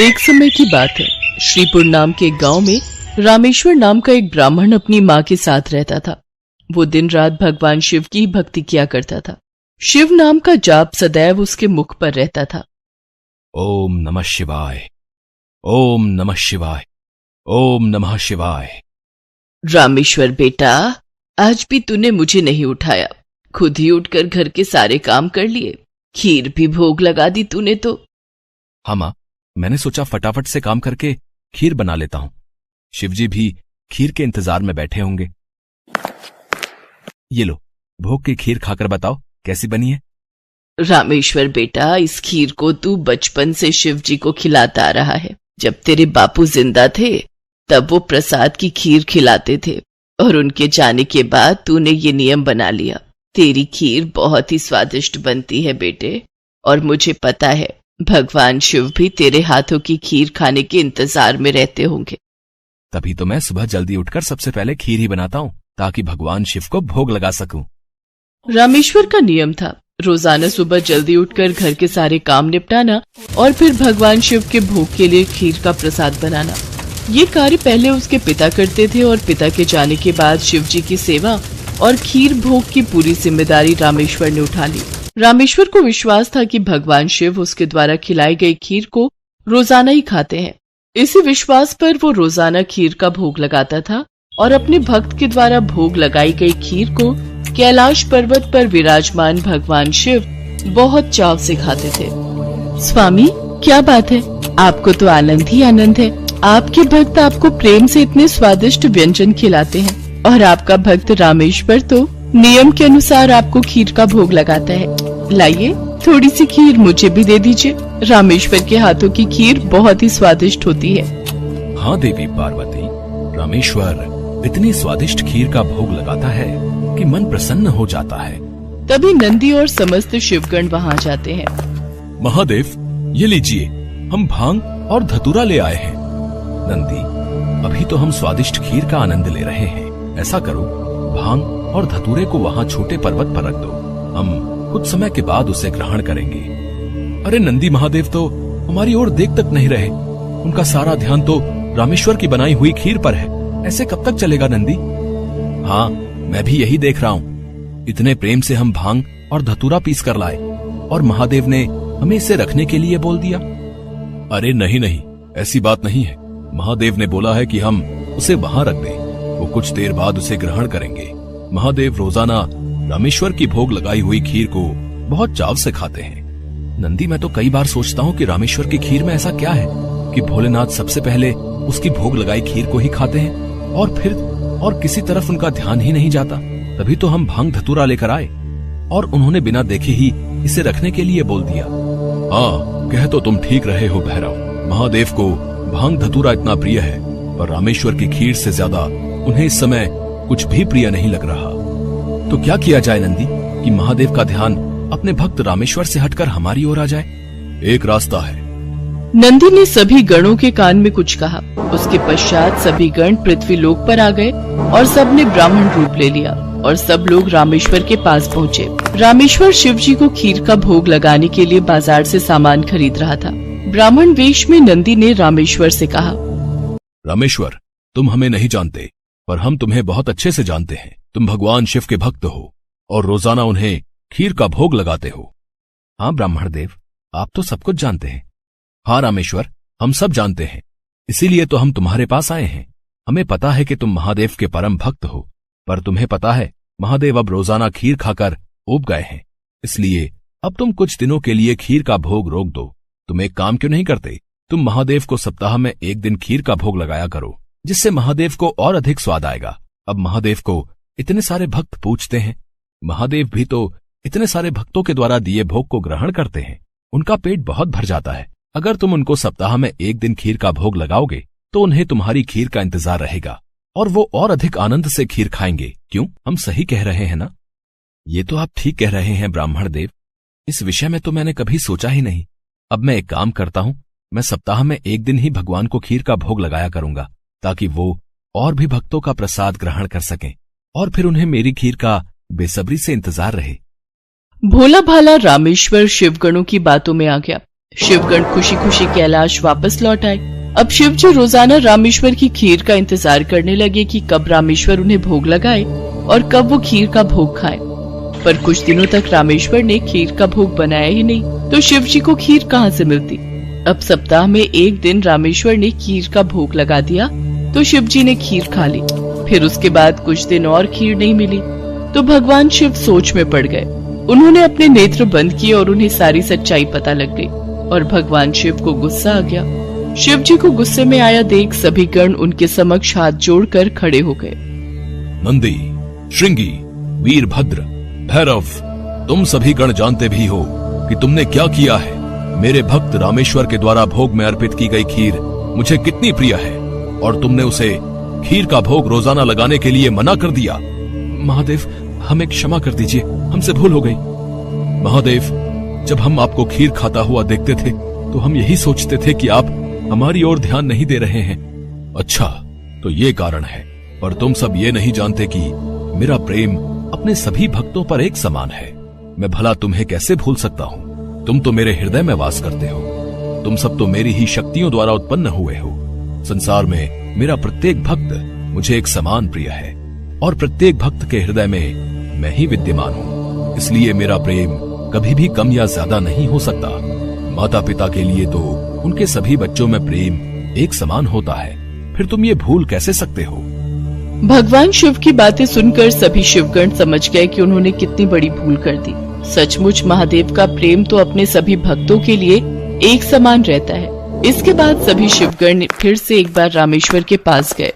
एक समय की बात है। श्रीपुर नाम के एक गांव में रामेश्वर नाम का एक ब्राह्मण अपनी माँ के साथ रहता था। वो दिन रात भगवान शिव की ही भक्ति किया करता था। शिव नाम का जाप सदैव उसके मुख पर रहता था। ओम नमः शिवाय, ओम नमः शिवाय, ओम नमः शिवाय। रामेश्वर बेटा, आज भी तूने मुझे नहीं उठाया। खुद ही उठकर घर के सारे काम कर लिए, खीर भी भोग लगा दी तूने तो। हाँ माँ, मैंने सोचा फटाफट से काम करके खीर बना लेता हूं। शिवजी भी खीर के इंतजार में बैठे होंगे। ये लो, भोग की खीर खाकर बताओ कैसी बनी है। रामेश्वर बेटा, इस खीर को तू बचपन से शिव जी को खिलाता आ रहा है। जब तेरे बापू जिंदा थे तब वो प्रसाद की खीर खिलाते थे और उनके जाने के बाद तूने ये नियम बना लिया। तेरी खीर बहुत ही स्वादिष्ट बनती है बेटे, और मुझे पता है भगवान शिव भी तेरे हाथों की खीर खाने के इंतजार में रहते होंगे। तभी तो मैं सुबह जल्दी उठकर सबसे पहले खीर ही बनाता हूँ, ताकि भगवान शिव को भोग लगा सकूं। रामेश्वर का नियम था रोजाना सुबह जल्दी उठकर घर के सारे काम निपटाना और फिर भगवान शिव के भोग के लिए खीर का प्रसाद बनाना। ये कार्य पहले उसके पिता करते थे और पिता के जाने के बाद शिव जी की सेवा और खीर भोग की पूरी जिम्मेदारी रामेश्वर ने उठा ली। रामेश्वर को विश्वास था कि भगवान शिव उसके द्वारा खिलाई गई खीर को रोजाना ही खाते हैं। इसी विश्वास पर वो रोजाना खीर का भोग लगाता था और अपने भक्त के द्वारा भोग लगाई गई खीर को कैलाश पर्वत पर विराजमान भगवान शिव बहुत चाव से खाते थे। स्वामी, क्या बात है, आपको तो आनंद ही आनंद है। आपके भक्त आपको प्रेम से इतने स्वादिष्ट व्यंजन खिलाते हैं और आपका भक्त रामेश्वर तो नियम के अनुसार आपको खीर का भोग लगाता है। लाइए, थोड़ी सी खीर मुझे भी दे दीजिए। रामेश्वर के हाथों की खीर बहुत ही स्वादिष्ट होती है। हाँ देवी पार्वती, रामेश्वर इतनी स्वादिष्ट खीर का भोग लगाता है कि मन प्रसन्न हो जाता है। तभी नंदी और समस्त शिवगण वहाँ जाते हैं। महादेव, ये लीजिए, हम भांग और धतूरा ले आए हैं। नंदी, अभी तो हम स्वादिष्ट खीर का आनंद ले रहे हैं। ऐसा करो, भांग और धतूरे को वहाँ छोटे पर्वत पर रख दो। हम कुछ समय के बाद उसे ग्रहण करेंगे। अरे नंदी महादेव तो हमारी ओर देख तक नहीं रहे। उनका सारा ध्यान तो रामेश्वर की बनाई हुई खीर पर है। ऐसे कब तक चलेगा नंदी? हाँ, मैं भी यही देख रहा हूँ। इतने प्रेम से हम भांग और धतूरा पीस कर लाए और महादेव ने हमें इसे रखने के लिए बोल दिया। अरे नहीं नहीं, ऐसी बात नहीं है। महादेव ने बोला है कि हम उसे वहां रख दें। वो कुछ देर बाद उसे ग्रहण करेंगे। महादेव रोजाना रामेश्वर की भोग लगाई हुई खीर को बहुत चाव से खाते हैं। नंदी, मैं तो कई बार सोचता हूँ कि रामेश्वर की खीर में ऐसा क्या है कि भोलेनाथ सबसे पहले उसकी भोग लगाई खीर को ही खाते हैं और फिर और किसी तरफ उनका ध्यान ही नहीं जाता। तभी तो हम भांग धतूरा लेकर आए और उन्होंने बिना देखे ही इसे रखने के लिए बोल दिया। हाँ, कह तो तुम ठीक रहे हो भैरव। महादेव को भांग धतूरा इतना प्रिय है, पर रामेश्वर की खीर से ज्यादा उन्हें इस समय कुछ भी प्रिय नहीं लग रहा। तो क्या किया जाए नंदी कि महादेव का ध्यान अपने भक्त रामेश्वर से हटकर हमारी ओर आ जाए? एक रास्ता है। नंदी ने सभी गणों के कान में कुछ कहा। उसके पश्चात सभी गण पृथ्वी लोक पर आ गए और सबने ब्राह्मण रूप ले लिया और सब लोग रामेश्वर के पास पहुँचे। रामेश्वर शिव जी को खीर का भोग लगाने के लिए बाजार से सामान खरीद रहा था। ब्राह्मण वेश में नंदी ने रामेश्वर से कहा, रामेश्वर, तुम हमें नहीं जानते, पर हम तुम्हें बहुत अच्छे से जानते हैं। तुम भगवान शिव के भक्त हो और रोजाना उन्हें खीर का भोग लगाते हो। हाँ ब्राह्मण देव, आप तो सब कुछ जानते हैं। हाँ रामेश्वर, हम सब जानते हैं, इसीलिए तो हम तुम्हारे पास आए हैं। हमें पता है कि तुम महादेव के परम भक्त हो, पर तुम्हें पता है महादेव अब रोजाना खीर खाकर ऊब गए हैं। इसलिए अब तुम कुछ दिनों के लिए खीर का भोग रोक दो। तुम एक काम क्यों नहीं करते? तुम महादेव को सप्ताह में एक दिन खीर का भोग लगाया करो, जिससे महादेव को और अधिक स्वाद आएगा। अब महादेव को इतने सारे भक्त पूजते हैं। महादेव भी तो इतने सारे भक्तों के द्वारा दिए भोग को ग्रहण करते हैं। उनका पेट बहुत भर जाता है। अगर तुम उनको सप्ताह में एक दिन खीर का भोग लगाओगे तो उन्हें तुम्हारी खीर का इंतजार रहेगा और वो और अधिक आनंद से खीर खाएंगे। क्यों, हम सही कह रहे हैं ना? ये तो आप ठीक कह रहे हैं ब्राह्मण देव। इस विषय में तो मैंने कभी सोचा ही नहीं। अब मैं एक काम करता हूँ, मैं सप्ताह में एक दिन ही भगवान को खीर का भोग लगाया करूंगा, ताकि वो और भी भक्तों का प्रसाद ग्रहण कर सकें और फिर उन्हें मेरी खीर का बेसब्री से इंतजार रहे। भोला भाला रामेश्वर शिवगणों की बातों में आ गया शिवगण खुशी खुशी कैलाश वापस लौट आए। अब शिव जी रोजाना रामेश्वर की खीर का इंतजार करने लगे कि कब रामेश्वर उन्हें भोग लगाए और कब वो खीर का भोग खाए। पर कुछ दिनों तक रामेश्वर ने खीर का भोग बनाया ही नहीं, तो शिव जी को खीर कहाँ से मिलती। अब सप्ताह में एक दिन रामेश्वर ने खीर का भोग लगा दिया तो शिव जी ने खीर खा ली। फिर उसके बाद कुछ दिन और खीर नहीं मिली तो भगवान शिव सोच में पड़ गए। उन्होंने अपने नेत्र बंद किए और उन्हें सारी सच्चाई पता लग गई और भगवान शिव को गुस्सा आ गया। शिव जी को गुस्से में आया देख सभी गण उनके समक्ष हाथ जोड़कर खड़े हो गए। नंदी, श्रृंगी, वीरभद्र, भैरव, तुम सभी गण जानते भी हो कि तुमने क्या किया है। मेरे भक्त रामेश्वर के द्वारा भोग में अर्पित की गई खीर मुझे कितनी प्रिय है और तुमने उसे खीर का भोग रोजाना लगाने के लिए मना कर दिया। महादेव, हमें क्षमा कर दीजिए, हमसे भूल हो गई। महादेव, जब हम आपको खीर खाता हुआ देखते थे तो हम यही सोचते थे कि आप हमारी ओर ध्यान नहीं दे रहे हैं। अच्छा, तो ये कारण है। पर तुम सब ये नहीं जानते कि मेरा प्रेम अपने सभी भक्तों पर एक समान है। मैं भला तुम्हें कैसे भूल सकता हूँ। तुम तो मेरे हृदय में वास करते हो। तुम सब तो मेरी ही शक्तियों द्वारा उत्पन्न हुए हो। संसार में मेरा प्रत्येक भक्त मुझे एक समान प्रिय है और प्रत्येक भक्त के हृदय में मैं ही विद्यमान हूँ। इसलिए मेरा प्रेम कभी भी कम या ज्यादा नहीं हो सकता। माता पिता के लिए तो उनके सभी बच्चों में प्रेम एक समान होता है, फिर तुम ये भूल कैसे सकते हो। भगवान शिव की बातें सुनकर सभी शिवगण समझ गए कि उन्होंने कितनी बड़ी भूल कर दी। सचमुच महादेव का प्रेम तो अपने सभी भक्तों के लिए एक समान रहता है। इसके बाद सभी शिवगण फिर से एक बार रामेश्वर के पास गए।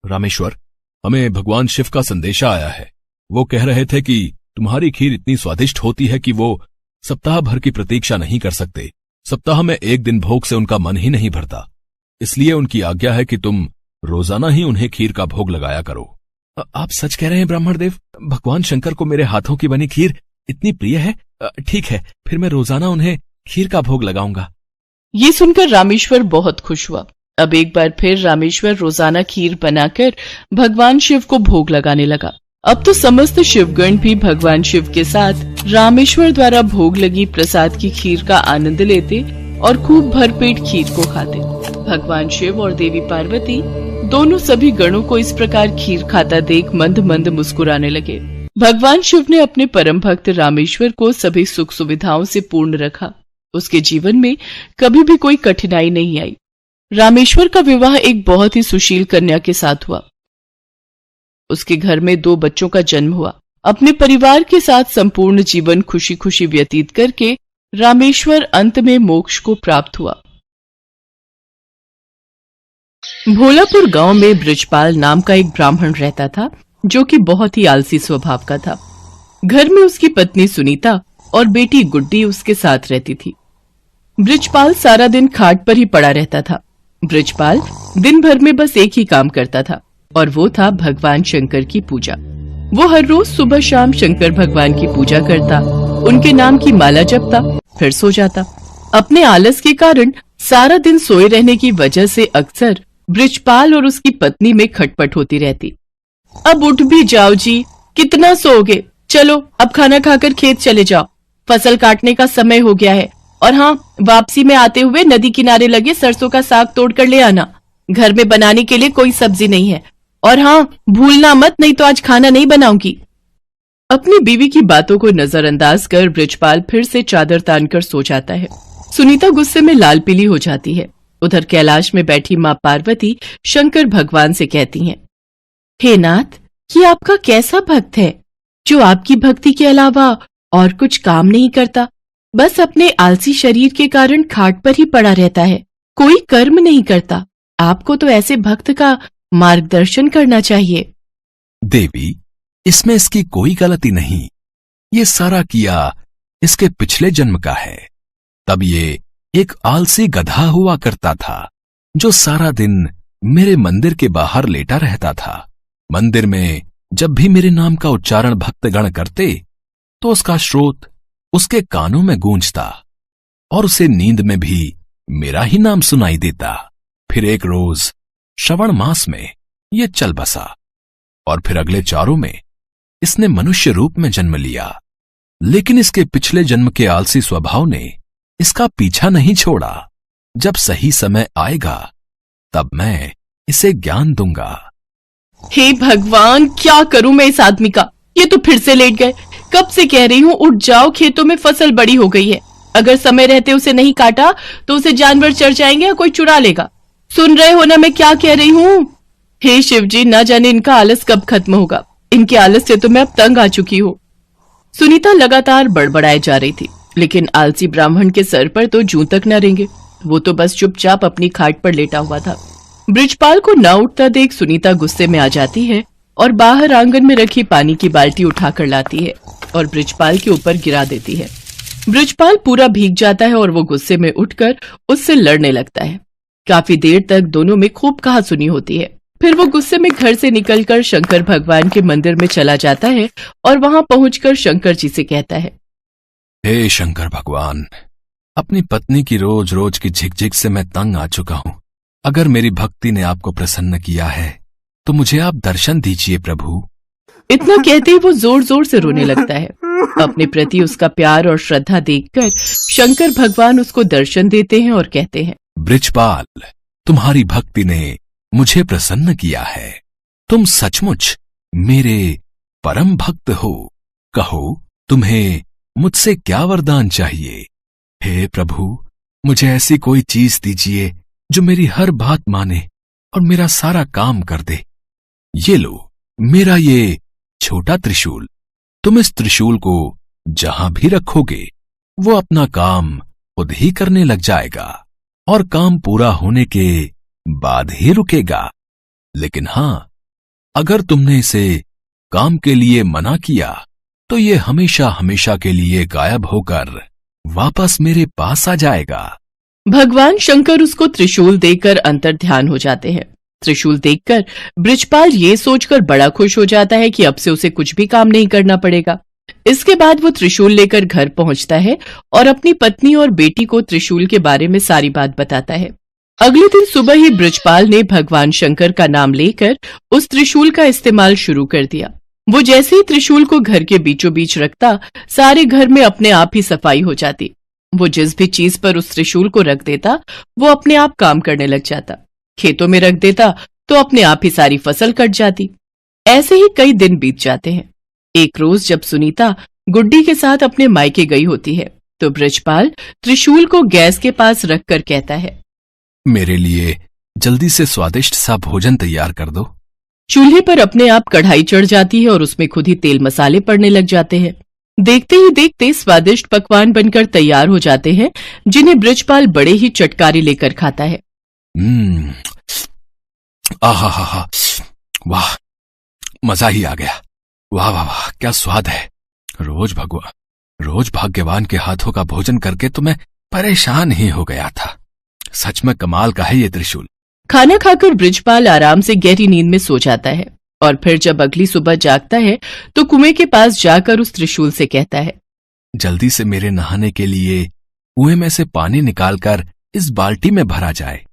रामेश्वर, हमें भगवान शिव का संदेशा आया है। वो कह रहे थे कि तुम्हारी खीर इतनी स्वादिष्ट होती है कि वो सप्ताह भर की प्रतीक्षा नहीं कर सकते। सप्ताह में एक दिन भोग से उनका मन ही नहीं भरता। इसलिए उनकी आज्ञा है कि तुम रोजाना ही उन्हें खीर का भोग लगाया करो। आप सच कह रहे हैं ब्राह्मण देव, भगवान शंकर को मेरे हाथों की बनी खीर इतनी प्रिय है। ठीक है, फिर मैं रोजाना उन्हें खीर का भोग लगाऊंगा। ये सुनकर रामेश्वर बहुत खुश हुआ। अब एक बार फिर रामेश्वर रोजाना खीर बनाकर भगवान शिव को भोग लगाने लगा। अब तो समस्त शिवगण भी भगवान शिव के साथ रामेश्वर द्वारा भोग लगी प्रसाद की खीर का आनंद लेते और खूब भरपेट खीर को खाते। भगवान शिव और देवी पार्वती दोनों सभी गणों को इस प्रकार खीर खाता देख मंद मंद मुस्कुराने लगे। भगवान शिव ने अपने परम भक्त रामेश्वर को सभी सुख सुविधाओं से पूर्ण रखा। उसके जीवन में कभी भी कोई कठिनाई नहीं आई। रामेश्वर का विवाह एक बहुत ही सुशील कन्या के साथ हुआ। उसके घर में 2 बच्चों का जन्म हुआ। अपने परिवार के साथ संपूर्ण जीवन खुशी खुशी व्यतीत करके रामेश्वर अंत में मोक्ष को प्राप्त हुआ। भोलापुर गांव में बृजपाल नाम का एक ब्राह्मण रहता था, जो कि बहुत ही आलसी स्वभाव का था। घर में उसकी पत्नी सुनीता और बेटी गुड्डी उसके साथ रहती थी। बृजपाल सारा दिन खाट पर ही पड़ा रहता था। बृजपाल दिन भर में बस एक ही काम करता था और वो था भगवान शंकर की पूजा। वो हर रोज सुबह शाम शंकर भगवान की पूजा करता, उनके नाम की माला जपता, फिर सो जाता। अपने आलस के कारण सारा दिन सोए रहने की वजह से अक्सर बृजपाल और उसकी पत्नी में खटपट होती रहती। अब उठ भी जाओ जी, कितना सोओगे, चलो अब खाना खाकर खेत चले जाओ, फसल काटने का समय हो गया है। और हाँ, वापसी में आते हुए नदी किनारे लगे सरसों का साग तोड़ कर ले आना, घर में बनाने के लिए कोई सब्जी नहीं है। और हाँ, भूलना मत, नहीं तो आज खाना नहीं बनाऊंगी। अपनी बीवी की बातों को नजरअंदाज कर बृजपाल फिर से चादर तानकर सो जाता है। सुनीता गुस्से में लाल पीली हो जाती है। उधर कैलाश में बैठी माँ पार्वती शंकर भगवान से कहती हैं, हे नाथ, ये आपका कैसा भक्त है जो आपकी भक्ति के अलावा और कुछ काम नहीं करता, बस अपने आलसी शरीर के कारण खाट पर ही पड़ा रहता है, कोई कर्म नहीं करता। आपको तो ऐसे भक्त का मार्गदर्शन करना चाहिए। देवी, इसमें इसकी कोई गलती नहीं। ये सारा किया इसके पिछले जन्म का है। तब ये एक आलसी गधा हुआ करता था जो सारा दिन मेरे मंदिर के बाहर लेटा रहता था। मंदिर में जब भी मेरे नाम का उच्चारण भक्तगण करते तो उसका स्रोत उसके कानों में गूंजता और उसे नींद में भी मेरा ही नाम सुनाई देता। फिर एक रोज श्रवण मास में ये चल बसा और फिर अगले चारों में इसने मनुष्य रूप में जन्म लिया। लेकिन इसके पिछले जन्म के आलसी स्वभाव ने इसका पीछा नहीं छोड़ा। जब सही समय आएगा तब मैं इसे ज्ञान दूंगा। हे भगवान, क्या करूं मैं इस आदमी का? ये तो फिर से लेट गए। कब से कह रही हूँ उठ जाओ, खेतों में फसल बड़ी हो गई है। अगर समय रहते उसे नहीं काटा तो उसे जानवर चढ़ जाएंगे या कोई चुरा लेगा। सुन रहे हो ना मैं क्या कह रही हूँ? हे शिव जी, ना जाने इनका आलस कब खत्म होगा। इनके आलस से तो मैं अब तंग आ चुकी हूँ। सुनीता लगातार बड़बड़ाए जा रही थी, लेकिन आलसी ब्राह्मण के सर पर तो जूं तक न रेंगे। वो तो बस चुपचाप अपनी खाट पर लेटा हुआ था। बृजपाल को न उठता देख सुनीता गुस्से में आ जाती है और बाहर आंगन में रखी पानी की बाल्टी उठाकर लाती है और बृजपाल के ऊपर गिरा देती है। बृजपाल पूरा भीग जाता है और वो गुस्से में उठकर उससे लड़ने लगता है। काफी देर तक दोनों में खूब कहासुनी होती है। फिर वो गुस्से में घर से निकलकर शंकर भगवान के मंदिर में चला जाता है और वहां पहुंचकर शंकर जी से कहता है, हे शंकर भगवान, अपनी पत्नी की रोज रोज की झिकझिक से मैं तंग आ चुका हूँ। अगर मेरी भक्ति ने आपको प्रसन्न किया है तो मुझे आप दर्शन दीजिए प्रभु। इतना कहते ही वो जोर जोर से रोने लगता है। अपने प्रति उसका प्यार और श्रद्धा देखकर शंकर भगवान उसको दर्शन देते हैं और कहते हैं, बृजपाल, तुम्हारी भक्ति ने मुझे प्रसन्न किया है। तुम सचमुच मेरे परम भक्त हो। कहो, तुम्हें मुझसे क्या वरदान चाहिए? हे प्रभु, मुझे ऐसी कोई चीज दीजिए जो मेरी हर बात माने और मेरा सारा काम कर दे। ये लो, मेरा ये छोटा त्रिशूल। तुम इस त्रिशूल को जहां भी रखोगे वो अपना काम खुद ही करने लग जाएगा और काम पूरा होने के बाद ही रुकेगा। लेकिन हां, अगर तुमने इसे काम के लिए मना किया तो ये हमेशा हमेशा के लिए गायब होकर वापस मेरे पास आ जाएगा। भगवान शंकर उसको त्रिशूल देकर अंतर ध्यान हो जाते हैं। त्रिशूल देखकर बृजपाल ये सोचकर बड़ा खुश हो जाता है कि अब से उसे कुछ भी काम नहीं करना पड़ेगा। इसके बाद वो त्रिशूल लेकर घर पहुंचता है और अपनी पत्नी और बेटी को त्रिशूल के बारे में सारी बात बताता है। अगले दिन सुबह ही बृजपाल ने भगवान शंकर का नाम लेकर उस त्रिशूल का इस्तेमाल शुरू कर दिया। वो जैसे ही त्रिशूल को घर के बीचों बीच रखता, सारे घर में अपने आप ही सफाई हो जाती। वो जिस भी चीज पर उस त्रिशूल को रख देता वो अपने आप काम करने लग जाता। खेतों में रख देता तो अपने आप ही सारी फसल कट जाती। ऐसे ही कई दिन बीत जाते हैं। एक रोज जब सुनीता गुड्डी के साथ अपने मायके गई होती है तो बृजपाल त्रिशूल को गैस के पास रखकर कहता है, मेरे लिए जल्दी से स्वादिष्ट सा भोजन तैयार कर दो। चूल्हे पर अपने आप कढ़ाई चढ़ जाती है और उसमें खुद ही तेल मसाले पड़ने लग जाते हैं। देखते ही देखते स्वादिष्ट पकवान बनकर तैयार हो जाते हैं, जिन्हें बृजपाल बड़े ही चटकारे लेकर खाता है। आहा, वाह, मजा ही आ गया। वाह वाह वाह, क्या स्वाद है। रोज भाग्यवान के हाथों का भोजन करके तो मैं परेशान ही हो गया था। सच में कमाल का है ये त्रिशूल। खाना खाकर बृजपाल आराम से गहरी नींद में सो जाता है और फिर जब अगली सुबह जागता है तो कुएं के पास जाकर उस त्रिशूल से कहता है, जल्दी से मेरे नहाने के लिए कुएं में से पानी निकालकर इस बाल्टी में भरा जाए।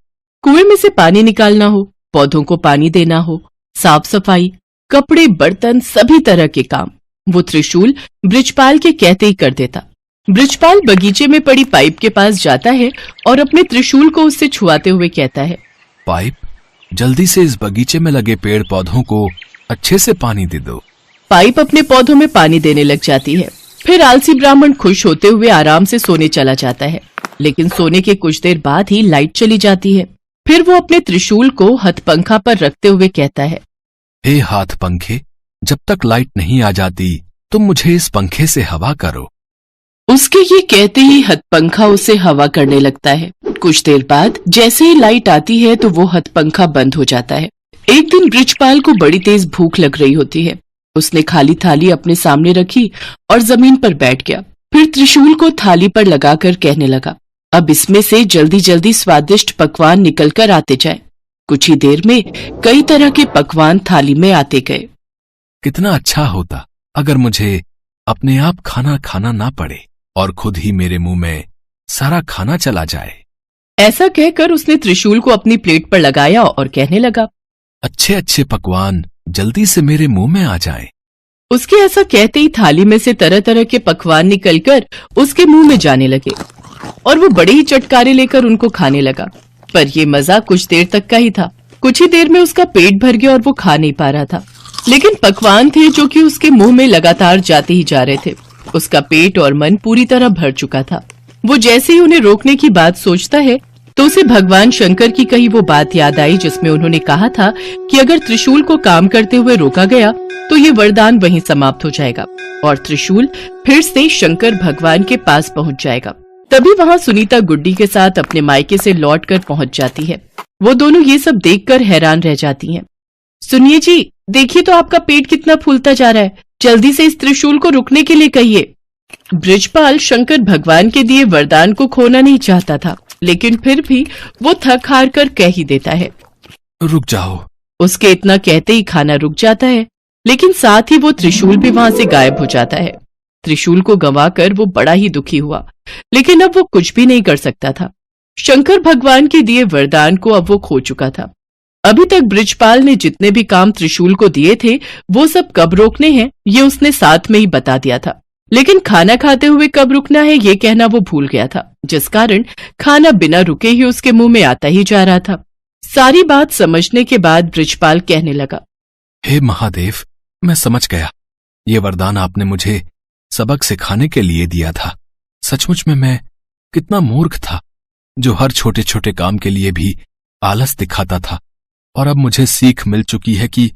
कुएं में से पानी निकालना हो, पौधों को पानी देना हो, साफ सफाई, कपड़े, बर्तन, सभी तरह के काम वो त्रिशूल बृजपाल के कहते ही कर देता। बृजपाल बगीचे में पड़ी पाइप के पास जाता है और अपने त्रिशूल को उससे छुआते हुए कहता है, पाइप, जल्दी से इस बगीचे में लगे पेड़ पौधों को अच्छे से पानी दे दो। पाइप अपने पौधों में पानी देने लग जाती है। फिर आलसी ब्राह्मण खुश होते हुए आराम से सोने चला जाता है, लेकिन सोने के कुछ देर बाद ही लाइट चली जाती है। फिर वो अपने त्रिशूल को हथपंखा पर रखते हुए कहता है, हे हाथ पंखे, जब तक लाइट नहीं आ जाती तुम मुझे इस पंखे से हवा करो। उसके ये कहते ही हथपंखा उसे हवा करने लगता है। कुछ देर बाद जैसे ही लाइट आती है तो वो हथपंखा बंद हो जाता है। एक दिन बृजपाल को बड़ी तेज भूख लग रही होती है। उसने खाली थाली अपने सामने रखी और जमीन पर बैठ गया। फिर त्रिशूल को थाली पर लगाकर कहने लगा, अब इसमें से जल्दी जल्दी स्वादिष्ट पकवान निकल कर आते जाए। कुछ ही देर में कई तरह के पकवान थाली में आते गए। कितना अच्छा होता अगर मुझे अपने आप खाना खाना ना पड़े और खुद ही मेरे मुंह में सारा खाना चला जाए। ऐसा कहकर उसने त्रिशूल को अपनी प्लेट पर लगाया और कहने लगा, अच्छे अच्छे पकवान जल्दी से मेरे मुंह में आ जाएं। उसके ऐसा कहते ही थाली में से तरह तरह के पकवान निकलकर उसके मुंह में जाने लगे। और वो बड़े ही चटकारे लेकर उनको खाने लगा। पर ये मजा कुछ देर तक का ही था। कुछ ही देर में उसका पेट भर गया और वो खा नहीं पा रहा था। लेकिन पकवान थे जो कि उसके मुंह में लगातार जाते ही जा रहे थे। उसका पेट और मन पूरी तरह भर चुका था। वो जैसे ही उन्हें रोकने की बात सोचता है तो उसे भगवान शंकर की कही वो बात याद आई जिसमें उन्होंने कहा था कि अगर त्रिशूल को काम करते हुए रोका गया तो ये वरदान वहीं समाप्त हो जाएगा और त्रिशूल फिर से शंकर भगवान के पास पहुंच जाएगा। तभी वहां सुनीता गुड्डी के साथ अपने मायके से लौटकर पहुंच जाती है। वो दोनों ये सब देखकर हैरान रह जाती हैं। सुनिए जी, देखिए तो आपका पेट कितना फूलता जा रहा है, जल्दी से इस त्रिशूल को रुकने के लिए कहिए। बृजपाल शंकर भगवान के दिए वरदान को खोना नहीं चाहता था, लेकिन फिर भी वो थक हार कर कह ही देता है, रुक जाओ। उसके इतना कहते ही खाना रुक जाता है, लेकिन साथ ही वो त्रिशूल भी वहां से गायब हो जाता है। त्रिशूल को गंवाकर वो बड़ा ही दुखी हुआ, लेकिन अब वो कुछ भी नहीं कर सकता था। शंकर भगवान के दिए वरदान को अब वो खो चुका था। अभी तक बृजपाल ने जितने भी काम त्रिशूल को दिए थे वो सब कब रोकने हैं ये उसने साथ में ही बता दिया था, लेकिन खाना खाते हुए कब रुकना है ये कहना वो भूल गया था, जिस कारण खाना बिना रुके ही उसके मुंह में आता ही जा रहा था। सारी बात समझने के बाद बृजपाल कहने लगा, हे महादेव, मैं समझ गया। ये वरदान आपने मुझे सबक सिखाने के लिए दिया था। सचमुच में मैं कितना मूर्ख था जो हर छोटे छोटे काम के लिए भी आलस दिखाता था, और अब मुझे सीख मिल चुकी है कि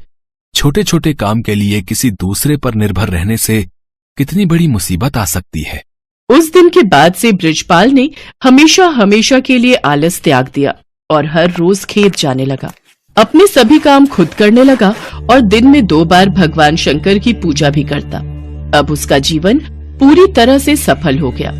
छोटे छोटे काम के लिए किसी दूसरे पर निर्भर रहने से कितनी बड़ी मुसीबत आ सकती है। उस दिन के बाद से बृजपाल ने हमेशा हमेशा के लिए आलस त्याग दिया और हर रोज खेत जाने लगा। अपने सभी काम खुद करने लगा और दिन में 2 बार भगवान शंकर की पूजा भी करता। अब उसका जीवन पूरी तरह से सफल हो गया।